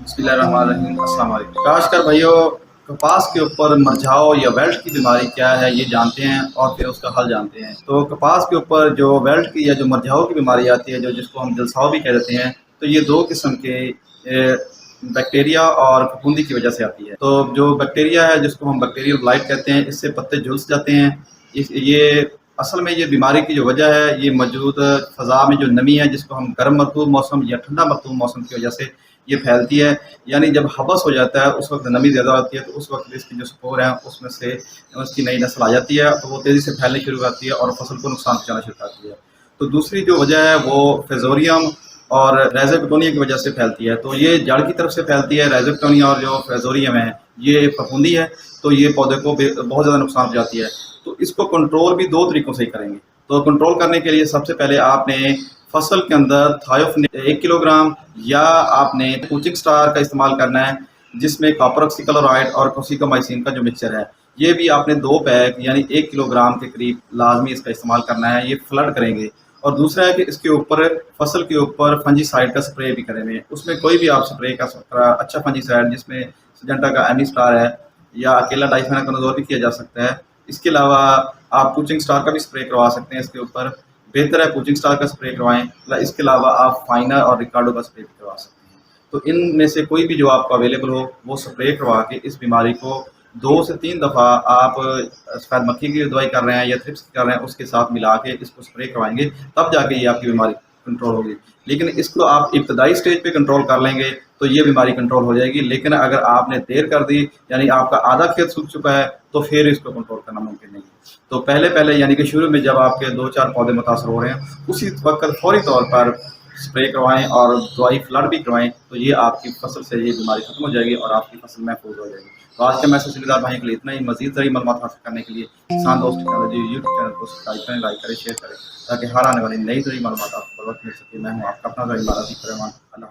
बिस्मिल्लाहिर्रहमानिर्रहीम। अस्सलाम वालेकुम। काश्तकार भाइयों, कपास के ऊपर मरझाओ या वेल्ट की बीमारी क्या है ये जानते हैं और फिर उसका हल जानते हैं। तो कपास के ऊपर जो वेल्ट की या जो मरझाओ की बीमारी आती है, जो जिसको हम जलसाव भी कह देते हैं, तो ये दो किस्म के बैक्टीरिया और फफूंदी की वजह से आती है। तो जो बैक्टीरिया है जिसको हम बैक्टीरियल ब्लाइट कहते हैं, इससे पत्ते झुलस जाते हैं। ये असल में ये बीमारी की जो वजह है, ये मौजूद फ़ज़ा में जो नमी है, जिसको हम गर्म मरतूब मौसम या ठंडा मरतूब मौसम की वजह से ये फैलती है। यानी जब हबस हो जाता है उस वक्त नमी ज़्यादा होती है, तो उस वक्त इसकी जो स्पोर हैं उसमें से उसकी नई नस्ल आ जाती है, तो वो तेज़ी से फैलनी शुरू करती है और फसल को नुकसान पहुँचाना शुरू करती है। तो दूसरी जो वजह है वो फेज़ोरियम और रैज़ोपिटोनिया की वजह से फैलती है। तो ये जड़ की तरफ से फैलती है। रैज़ोपिटोनिया और जो फेज़ोरियम है ये फफूंदी है, तो ये पौधे को बहुत ज़्यादा नुकसान पहुँचाती है। तो इसको कंट्रोल भी दो तरीक़ों से ही करेंगे। तो कंट्रोल करने के लिए सबसे पहले आपने फसल के अंदर थायोफिनेट 1 किलोग्राम या आपने कोचिंग स्टार का इस्तेमाल करना है, जिसमें कॉपर ऑक्सीक्लोराइड और कोसिकोमाइसिन का जो मिक्सचर है, ये भी आपने 2 पैक यानी 1 किलोग्राम के करीब लाजमी इसका इस्तेमाल करना है। ये फ्लड करेंगे। और दूसरा है कि इसके ऊपर फसल के ऊपर फंजीसाइड का स्प्रे भी करेंगे। उसमें कोई भी आप स्प्रे का अच्छा फंजीसाइड, जिसमें सिजेंटा का एमी स्टार है या अकेला डाइफेनाकोनाजोल भी किया जा सकता है। इसके अलावा आप कोचिंग स्टार का भी स्प्रे करवा सकते हैं। इसके ऊपर बेहतर है कोचिंग स्टार का स्प्रे करवाएं। इसके अलावा आप फाइनर और रिकार्डो का स्प्रे भी करवा सकते हैं। तो इनमें से कोई भी जो आपको अवेलेबल हो वो स्प्रे करवा के इस बीमारी को 2 से 3 दफ़ा आप सफ़ेद मक्खी की दवाई कर रहे हैं या थ्रिप्स की कर रहे हैं, उसके साथ मिला के इसको स्प्रे करवाएंगे, तब जाके ये आपकी बीमारी कंट्रोल होगी। लेकिन इसको आप इब्तदाई स्टेज पे कंट्रोल कर लेंगे तो ये बीमारी कंट्रोल हो जाएगी। लेकिन अगर आपने देर कर दी, यानी आपका आधा खेत सूख चुका है, तो फिर इसको कंट्रोल करना मुमकिन नहीं है। तो पहले यानी कि शुरू में जब आपके 2-4 पौधे मुतासर हो रहे हैं, उसी वक्त फौरी तौर पर स्प्रे करवाएं और दवाई फ्लड भी करवाएं, तो ये आपकी फसल से ये बीमारी खत्म हो जाएगी और आपकी फसल महफूज हो जाएगी। तो आज का मैसेज जिम्मेदार भाई के लिए इतना ही। मजीद सारी मालूमात हासिल करने के लिए किसान दोस्त टेक्नोलॉजी यूट्यूब चैनल को सब्सक्राइब करें, लाइक करें, शेयर करें, ताकि हर आने वाली नई सारी मालूमात आपको बर वक्त मिल सके। मैं हूँ आपका अपना ज़हीर मारा। अल्लाह।